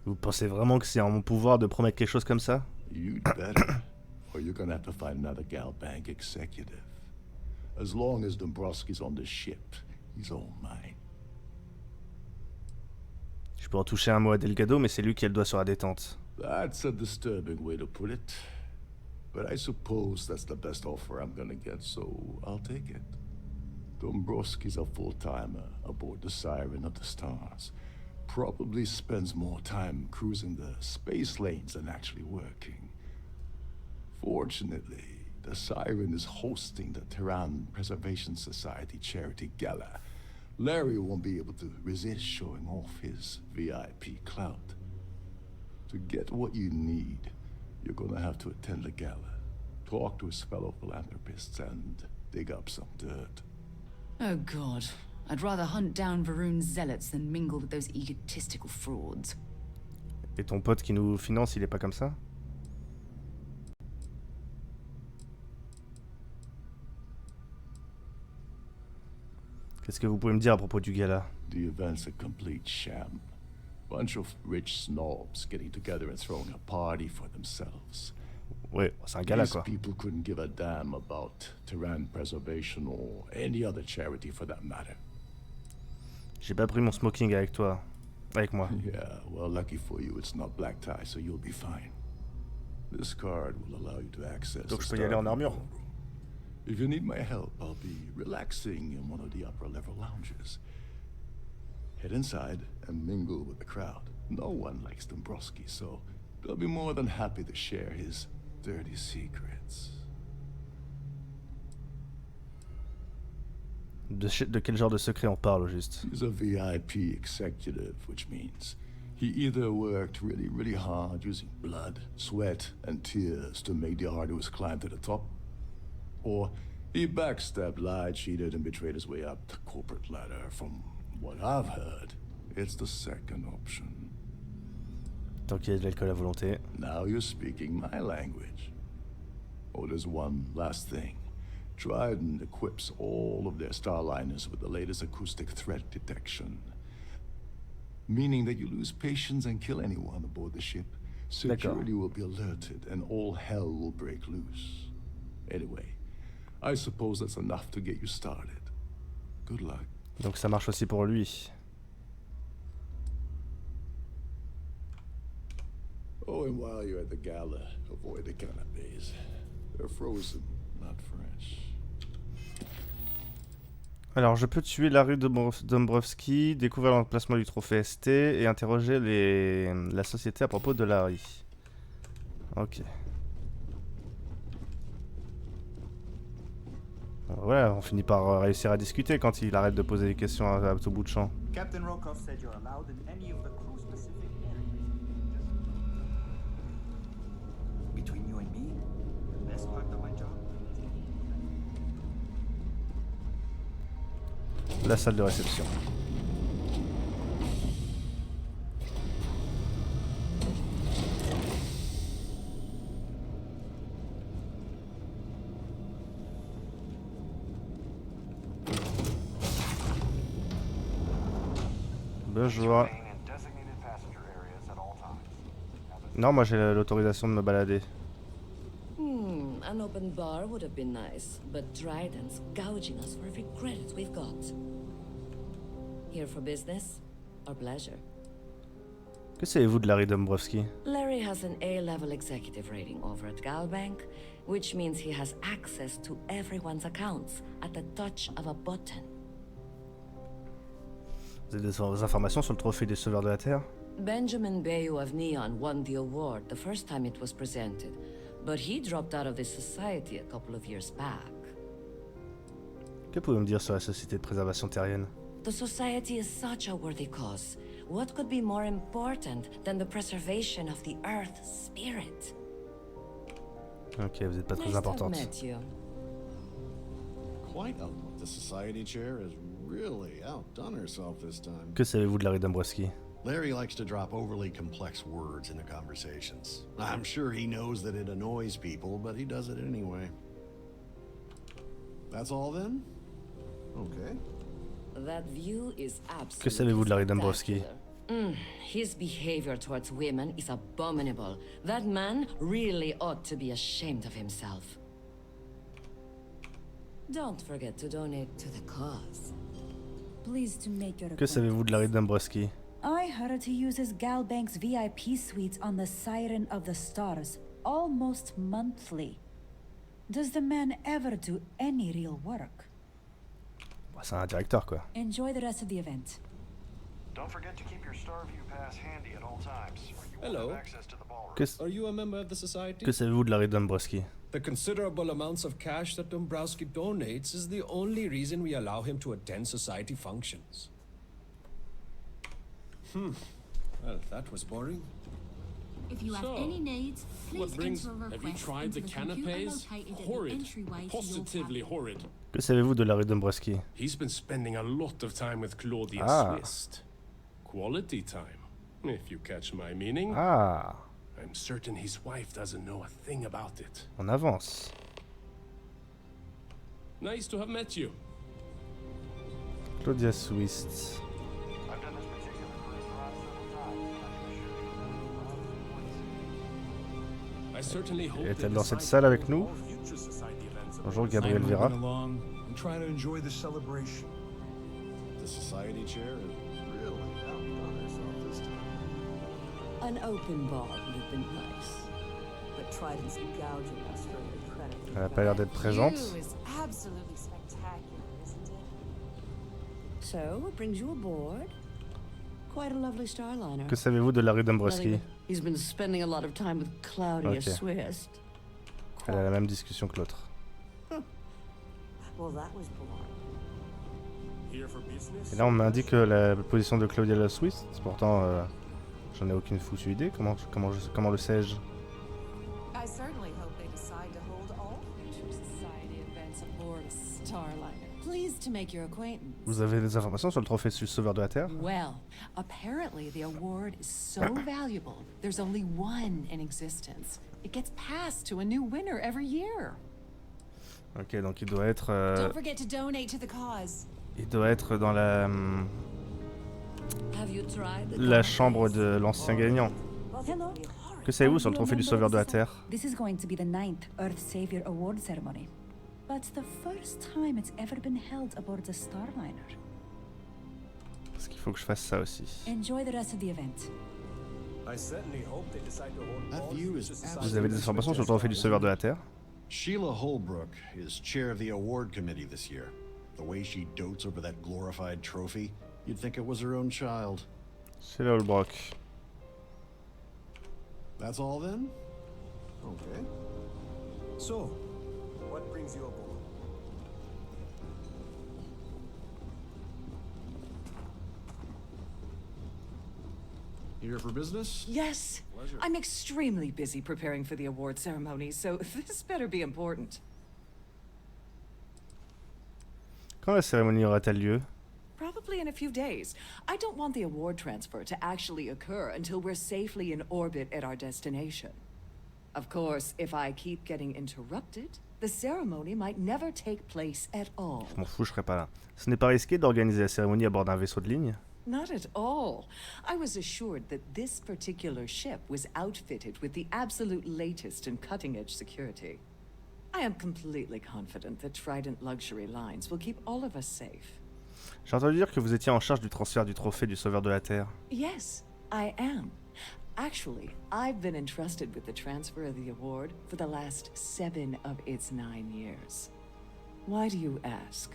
Vous pensez vraiment que c'est en mon pouvoir de promettre quelque chose comme ça? You'd better, or you're gonna have to find another Galbank executive. As long as Dombrowski's on the ship, he's all mine. Je peux en toucher un mot à Delgado, mais c'est lui qui a le doigt sur la détente. That's a disturbing way to put it. But I suppose that's the best offer I'm gonna get, so I'll take it. Dombrowski's a full-timer aboard the Siren of the Stars. Probably spends more time cruising the space lanes than actually working. Fortunately, the Siren is hosting the Terran Preservation Society charity gala. Larry won't be able to resist showing off his VIP clout. To get what you need, you're gonna have to attend the gala, talk to his fellow philanthropists, and dig up some dirt. Oh God. I'd rather hunt down Varun's zealots than mingle with those egotistical frauds. Et ton pote qui nous finance, il est pas comme ça? Qu'est-ce que vous pouvez me dire à propos du gala? The event's a complete sham. Bunch of rich snobs getting together and throwing a party for themselves. Ouais, c'est un gala These quoi. people couldn't give a damn about Terran Preservation or any other charity for that matter. J'ai pas pris mon smoking avec toi. Avec moi. Yeah, well, lucky for you, it's not black tie, so you'll be fine. This card will allow you to access Donc the je peux y aller en Starfield armure. ballroom. If you need my help, I'll be relaxing in one of the upper-level lounges. Head inside and mingle with the crowd. No one likes Dombrowski, so they'll be more than happy to share his dirty secrets. De quel genre de secret on parle, au juste? He's a VIP executive, which means he either worked really, really hard using blood, sweat, and tears to make the arduous climb to the top, or he backstabbed, lied, cheated, and betrayed his way up the corporate ladder. From what I've heard, it's the second option. Tant qu'il y a de l'alcool à volonté. Now you're speaking my language. Oh, there's one last thing. Trident equips all of their starliners with the latest acoustic threat detection. Meaning that you lose patience and kill anyone aboard the ship. Security will be alerted and all hell will break loose. Anyway, I suppose that's enough to get you started. Good luck. Donc ça marche aussi pour lui. Oh, and while you're at the gala, avoid the canapes. They're frozen, not fresh. Alors, je peux tuer la rue de Dombrowski, découvrir l'emplacement du trophée ST et interroger la société à propos de Larry. Ok. Voilà, on finit par réussir à discuter quand il arrête de poser des questions à tout bout de champ. Captain Rokoff said you're allowed in any of the crew specific areas. Between you and me, the best part of my job. La salle de réception. Bonjour. Non, moi j'ai l'autorisation de me balader. An open bar would have been nice, but Trident's gouging us for every credit we've got. Here for business or pleasure? Que savez-vous de Larry Dombrowski? Larry has an A-level executive rating over at Galbank, which means he has access to everyone's accounts at the touch of a button. Vous avez des informations sur le trophée des sauveurs de la Terre? Benjamin Bayou of Neon won the award the first time it was presented, but he dropped out of the society a couple of years back. Que pouvez-vous me dire sur la société de préservation terrienne? The society is such a worthy cause. What could be more important than the preservation of the Earth's spirit? Ok, vous n'êtes pas très importante. Quite a look. The society chair has really outdone herself this time. Que savez-vous de Larry Dombrowski? Larry likes to drop overly complex words into conversations. I'm sure he knows that it annoys people, but he does it anyway. That's all then? Okay. That view is absolutely Que savez-vous de Larry Dombrowski? His behavior towards women is abominable. That man really ought to be ashamed of himself. Don't forget to donate to the cause. Pleased to make your Que savez-vous de Larry Dombrowski? I heard he uses Galbank's VIP suites on the Siren of the Stars almost monthly. Does the man ever do any real work? C'est un directeur, quoi. Enjoy the rest of the event. Don't forget to keep your Starview pass handy at all times, or you won't Hello. have access to the ballroom. Are you a member of the society? Que savez-vous de Larry Dombrowski? The considerable amounts of cash that Dombrowski donates is the only reason we allow him to attend society functions. Well, that was boring. If you have any needs, please enter a request Have you tried into the computer canapes? located at the Horrid. entryway to your Positively cabin. horrid. Que savez-vous de Larry Dombrowski? He's been spending a lot of time with Claudia Ah. Swist. Quality time, if you catch my meaning. Ah, I'm certain his wife doesn't know a thing about it. on avance. Nice to have met you. Claudia Swist. I've done this particular cruise around several times, and I can assure you, I certainly hope Est-elle that dans the cette site salle avec will nous? all future society events Bonjour Gabriel Vera. along and try to enjoy the celebration. The society chair has really outdone herself this time. An open bar would have been nice. But Trident's gouging us for the credit. Elle a pas l'air d'être présente. View is absolutely spectacular. So, what brings you aboard? Quite a lovely starliner. Que savez-vous de la rue d'Ambroski? He's been spending a lot of time with Claudia Swiss. Elle a la même discussion que l'autre. Well, that was boring. Here for business? Et là on m'indique la position de Claudia la Suisse. Pourtant j'en ai aucune foutue idée. Comment le sais-je? I certainly hope they decide to hold all future society events aboard a starliner. Pleased to make your acquaintance. Vous avez des informations sur le trophée sauveur de la Terre? Well, apparently the award is so valuable. There's only one in existence. It gets passed to a new winner every year. Ok, donc il doit être. Don't forget to donate to the cause. Il doit être dans la chambre de l'ancien gagnant. Que savez-vous sur le trophée du sauveur de la Terre? This is going to be the 9th Earth Savior Award ceremony, but the first time it's ever been held aboard a starliner. Parce qu'il faut que je fasse ça aussi. Enjoy the rest of the event. I certainly hope they decide to hold all. Vous avez des informations sur le trophée du sauveur de la Terre? Sheila Holbrook is chair of the award committee this year. The way she dotes over that glorified trophy, you'd think it was her own child. Sheila Holbrook. That's all then? Okay. So, what brings you aboard? Here for business? Yes. Pleasure. I'm extremely busy preparing for the award ceremony, so this better be important. Quand la cérémonie aura-t-elle lieu? Probably in a few days. I don't want the award transfer to actually occur until we're safely in orbit at our destination. Of course, if I keep getting interrupted, the ceremony might never take place at all. Je m'en fous, je serai pas là. Ce n'est pas risqué d'organiser la cérémonie à bord d'un vaisseau de ligne? Not at all. I was assured that this particular ship was outfitted with the absolute latest and cutting-edge security. I am completely confident that Trident Luxury Lines will keep all of us safe. J'ai entendu dire que vous étiez en charge du transfert du trophée du sauveur de la Terre. Yes, I am. Actually, I've been entrusted with the transfer of the award for the last 7 of its 9 years. Why do you ask?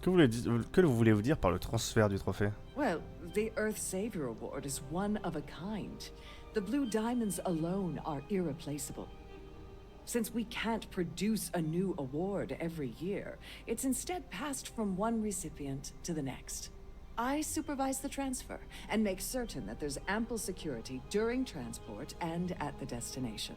Que voulez-vous dire par le transfert du trophée? Well, the Earth Savior Award is one of a kind. The blue diamonds alone are irreplaceable. Since we can't produce a new award every year, it's instead passed from one recipient to the next. I supervise the transfer and make certain that there's ample security during transport and at the destination.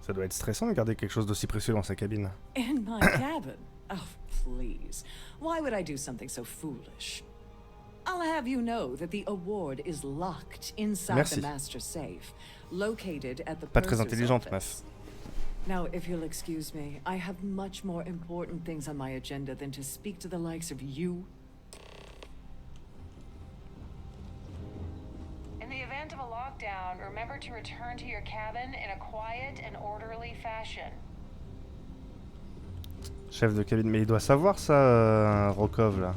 Ça doit être stressant de garder quelque chose d'aussi précieux dans sa cabine. In my cabin? Oh, please. Why would I do something so foolish? I'll have you know that the award is locked inside the master safe, located at the Pas très purser's intelligente, office. meuf. Now, if you'll excuse me, I have much more important things on my agenda than to speak to the likes of you. In the event of a lockdown, remember to return to your cabin in a quiet and orderly fashion. Chef de cabine, mais il doit savoir ça, Rokov, là.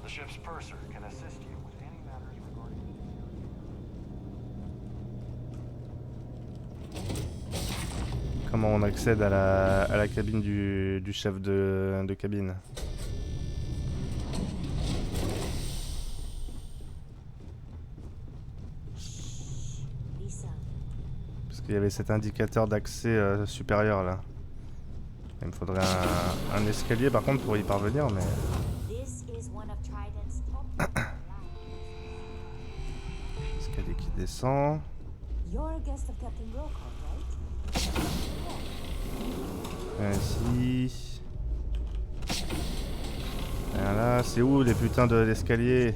The ship's purser can assist you with any matters regarding Comment on accède à la cabine du chef de cabine? Parce qu'il y avait cet indicateur d'accès supérieur là. Il me faudrait un escalier par contre pour y parvenir, mais... Escalier qui descend. Ici. Là, c'est où les putains d'escaliers?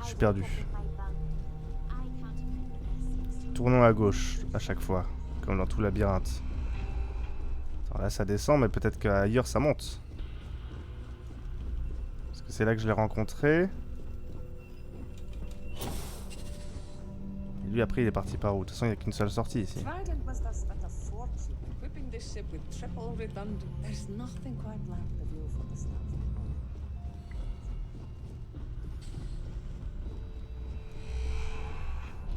Je suis perdu. Tournons à gauche à chaque fois, comme dans tout labyrinthe. Alors là ça descend, mais peut-être qu'ailleurs ça monte. Parce que c'est là que je l'ai rencontré. Lui après il est parti par où? De toute façon il n'y a qu'une seule sortie ici. Trident must have spent a fortune equipping this ship with triple redundant. There's nothing quite like the view from the Starfield.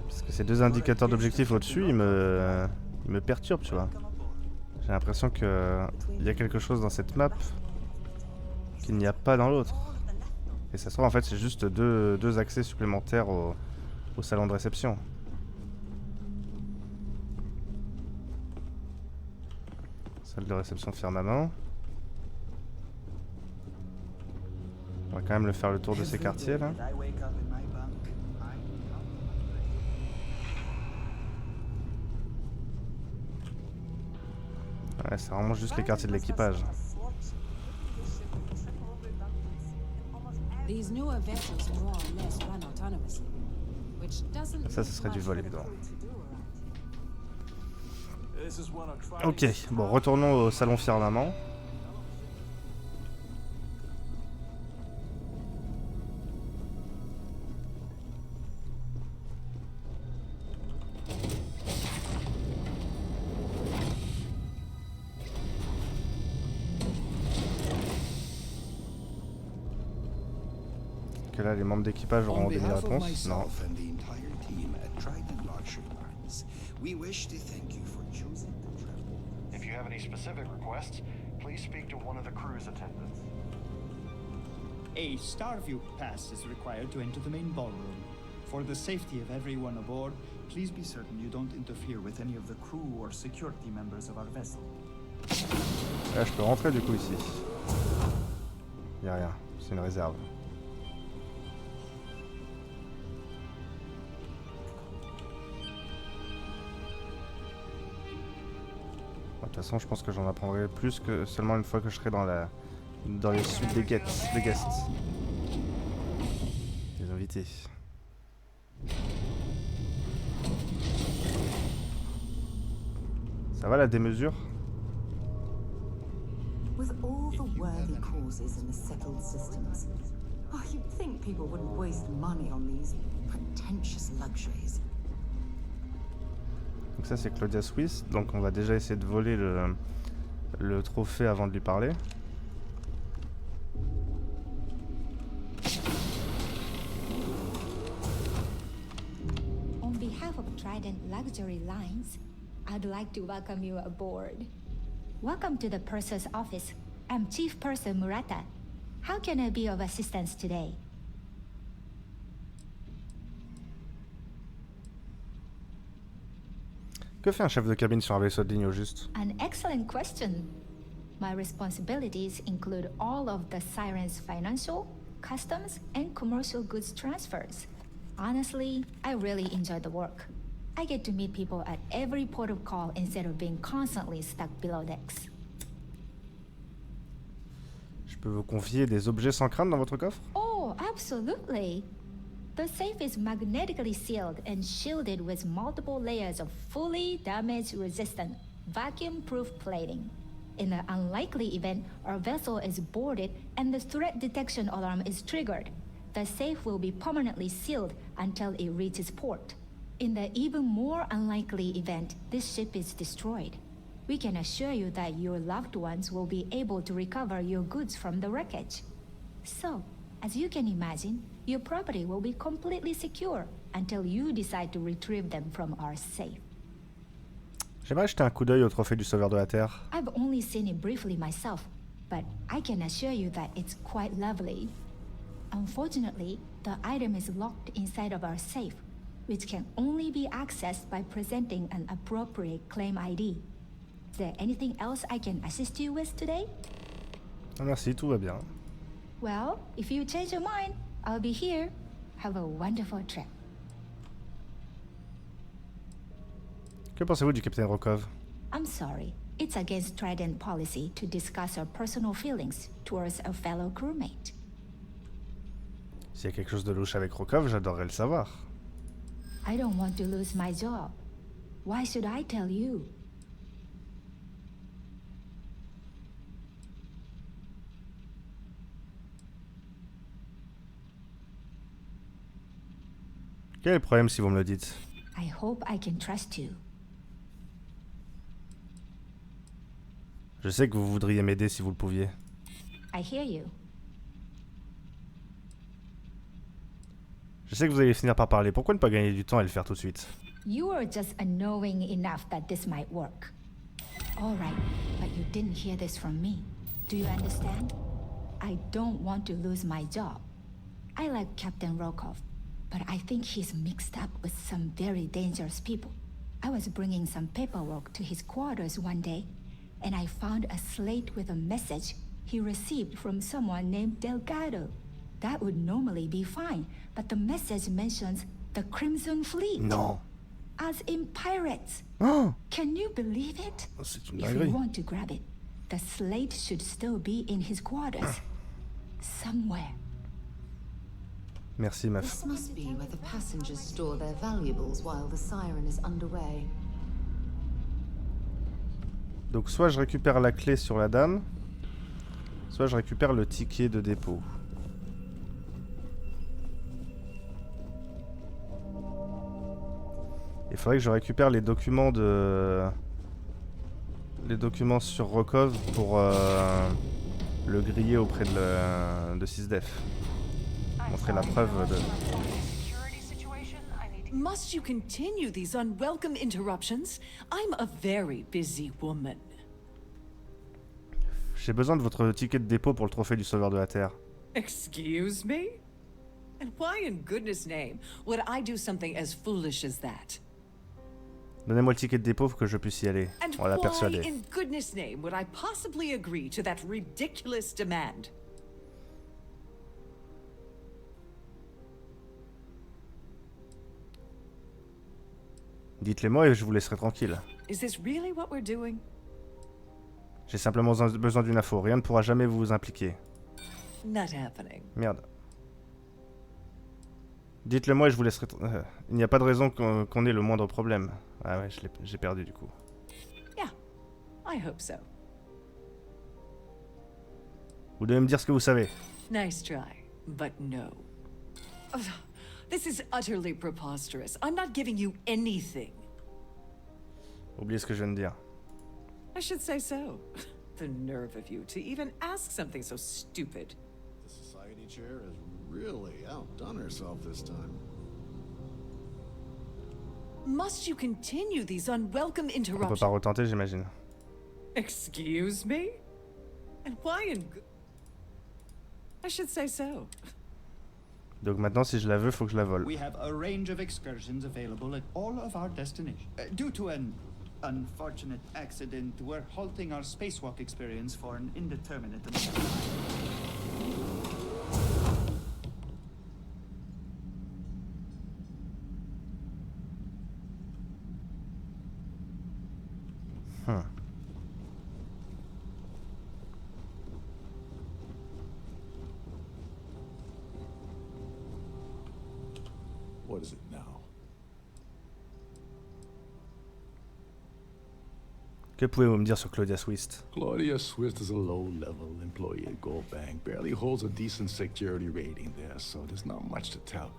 Parce que ces deux indicateurs d'objectif au-dessus, ils me perturbent, tu vois. J'ai l'impression que il y a quelque chose dans cette map qu'il n'y a pas dans l'autre. Et ça se trouve en fait c'est juste deux accès supplémentaires au salon de réception. Salle de réception Firmament. On va quand même le faire le tour de ces quartiers là. Ouais, c'est vraiment juste les quartiers de l'équipage. Ça, ce serait du vol évidemment. Ok, bon, retournons au salon Firmament. Que là, les membres d'équipage auront des réponses. Non. We wish to thank you for choosing to travel. If you have any specific requests, please speak to one of the crew's attendants. A Starfield pass is required to enter the main ballroom. For the safety of everyone aboard, please be certain you don't interfere with any of the crew or security members of our vessel. Là, je peux rentrer du coup ici. Y a rien, c'est une réserve. De toute façon, je pense que j'en apprendrai plus que seulement une fois que je serai dans les suites des guests. Les invités. Ça va la démesure? With all the worthy causes in the settled systems, oh, you'd think people wouldn't waste money on these pretentious luxuries. Donc ça c'est Claudia Swiss, donc on va déjà essayer de voler le trophée avant de lui parler. On behalf of Trident Luxury Lines, I'd like to welcome you aboard. Welcome to the purser's office. I'm Chief Purser Murata. How can I be of assistance today? Que fait un chef de cabine sur un vaisseau de ligne au juste? An excellent question. My responsibilities include all of the Sirene's financial, customs, and commercial goods transfers. Honestly, I really enjoy the work. I get to meet people at every port of call instead of being constantly stuck below decks. Je peux vous confier des objets sans crâne dans votre coffre? Oh, absolutely. The safe is magnetically sealed and shielded with multiple layers of fully damage-resistant, vacuum-proof plating. In the unlikely event our vessel is boarded and the threat detection alarm is triggered, the safe will be permanently sealed until it reaches port. In the even more unlikely event this ship is destroyed, we can assure you that your loved ones will be able to recover your goods from the wreckage. So, as you can imagine, your property will be completely secure until you decide to retrieve them from our safe. J'aimerais jeter un coup d'œil au trophée du sauveur de la Terre. I've only seen it briefly myself, but I can assure you that it's quite lovely. Unfortunately, the item is locked inside of our safe, which can only be accessed by presenting an appropriate claim ID. Is there anything else I can assist you with today? Merci, tout va bien. Well, if you change your mind, I'll be here. Have a wonderful trip. Que pensez-vous du capitaine Rokov? I'm sorry. It's against Trident policy to discuss our personal feelings towards a fellow crewmate. S'il y a quelque chose de louche avec Rokov, j'adorerais le savoir. I don't want to lose my job. Why should I tell you? Quel est le problème si vous me le dites? I I hope I can trust you. Je sais que vous voudriez m'aider si vous le pouviez. I hear you. Je sais que vous allez finir par parler. Pourquoi ne pas gagner du temps et le faire tout de suite? You are just annoying enough that this might work. All right, but you didn't hear this from me. Do you understand? I don't want to lose my job. I like Captain Rokov, but I think he's mixed up with some very dangerous people. I was bringing some paperwork to his quarters one day, and I found a slate with a message he received from someone named Delgado. That would normally be fine, but the message mentions the Crimson Fleet. Non. As in pirates. Oh. Can you believe it? C'est une If dinguerie. you want to grab it, the slate should still be in his quarters. Somewhere. Merci, meuf. This must be where the passengers store their valuables while the siren is underway. Donc soit je récupère la clé sur la dame, soit je récupère le ticket de dépôt. Il faudrait que je récupère les documents sur Rokov pour le griller auprès de SysDef. Montrer la preuve de... Must you continue these unwelcome interruptions? I'm a very busy woman. J'ai besoin de votre ticket de dépôt pour le trophée du sauveur de la Terre. Excuse me? And why in goodness name would I do something as foolish as that? Donnez-moi le ticket de dépôt pour que je puisse y aller. And On va la why persuader. in goodness name would I possibly agree to that ridiculous demand? Dites-les moi et je vous laisserai tranquille. Is this really what we're doing? J'ai simplement besoin d'une info. Rien ne pourra jamais vous impliquer. Not happening. Merde. Dites-le moi et je vous laisserai... il n'y a pas de raison qu'on ait le moindre problème. Ah ouais, j'ai perdu du coup. Yeah, I hope so. Vous devez me dire ce que vous savez. Nice try, but no. Ugh, this is utterly preposterous. I'm not giving you anything. Oubliez ce que je viens de dire. I should say so. The nerve of you to even ask something so stupid. The society chair has really outdone herself this time. Must you continue these unwelcome On peut interruptions? pas retenter, j'imagine. Excuse me? And why in... I should say so. Donc maintenant, si je la veux, faut que je la vole. We have a range of excursions available at all of our destinations. Due to an unfortunate accident, we're halting our spacewalk experience for an indeterminate amount of time. What is it now? Que pouvez-vous me dire sur Claudia Swist? Claudia Swist is a low-level employee at Galbank, barely holds a decent security rating there, so there's not much to tell.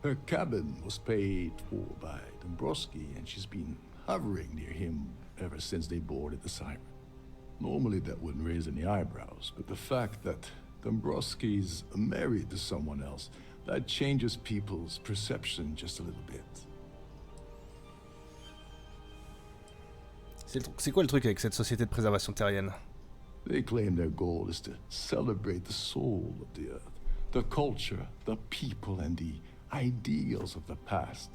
Her cabin was paid for by Dombrowski, and she's been hovering near him ever since they boarded the Siren. Normally that wouldn't raise any eyebrows, but the fact that Dombrowski's married to someone else, that changes people's perception just a little bit. C'est quoi le truc avec cette société de préservation terrienne? They claim their goal is to celebrate the soul of the earth, the culture, the people, and the ideals of the past.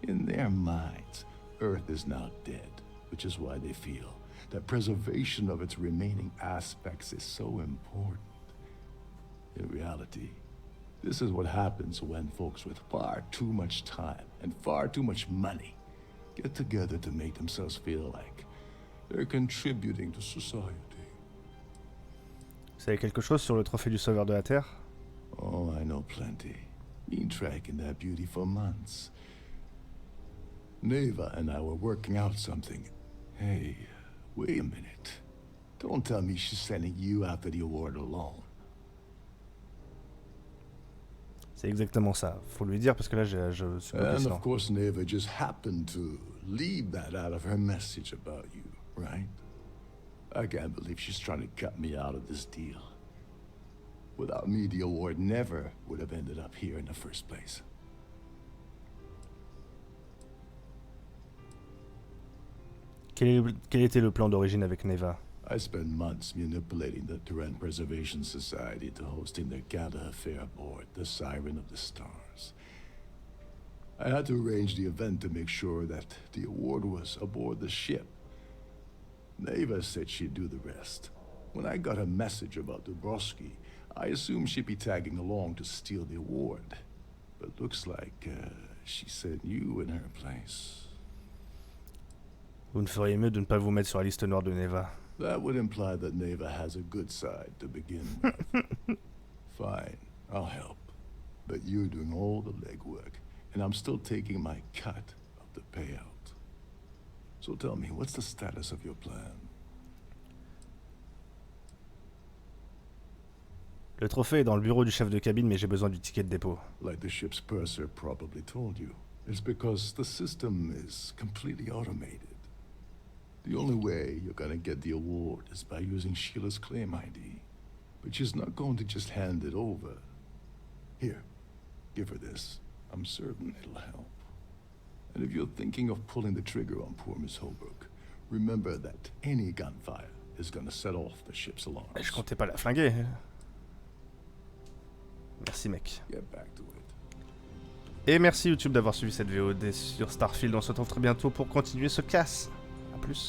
In their minds, Earth is now dead, which is why they feel that preservation of its remaining aspects is so important. In reality, this is what happens when folks with far too much time and far too much money get together to make themselves feel like they're contributing to society. Vous savez quelque chose sur le trophée du sauveur de la Terre? Oh, I know plenty. Been tracking that beauty for months. Neva and I were working out something. Hey, wait a minute. Don't tell me she's sending you after the award alone. C'est exactement ça. Faut lui dire parce que là, je suis bloqué And sinon. of course, Neva just happened to leave that out of her message about you, right? I can't believe she's trying to cut me out of this deal. Without me, the award never would have ended up here in the first place. Quel était le plan d'origine avec Neva? I spent months manipulating the Terran Preservation Society to hosting their gala affair aboard the Siren of the Stars. I had to arrange the event to make sure that the award was aboard the ship. Neva said she'd do the rest. When I got a message about Dubrovsky, I assumed she'd be tagging along to steal the award. But looks like she sent you in her place. Vous ne feriez mieux de ne pas vous mettre sur la liste noire de Neva. That would imply that Neva has a good side to begin with. Fine, I'll help. But you're doing all the legwork, and I'm still taking my cut of the payout. So tell me, what's the status of your plan? Le trophée est dans le bureau du chef de cabine, mais j'ai besoin du ticket de dépôt. Like the ship's purser probably told you, it's because the system is completely automated. The only way you're gonna get the award is by using Sheila's claim ID. But she's not going to just hand it over. Here, give her this. I'm certain it'll help. And if you're thinking of pulling the trigger on poor Miss Holbrook, remember that any gunfire is gonna set off the ship's alarms. Je comptais pas la flinguer. Merci mec. Get back to it. Et merci YouTube d'avoir suivi cette VOD sur Starfield. On se retrouve très bientôt pour continuer ce casse. A plus.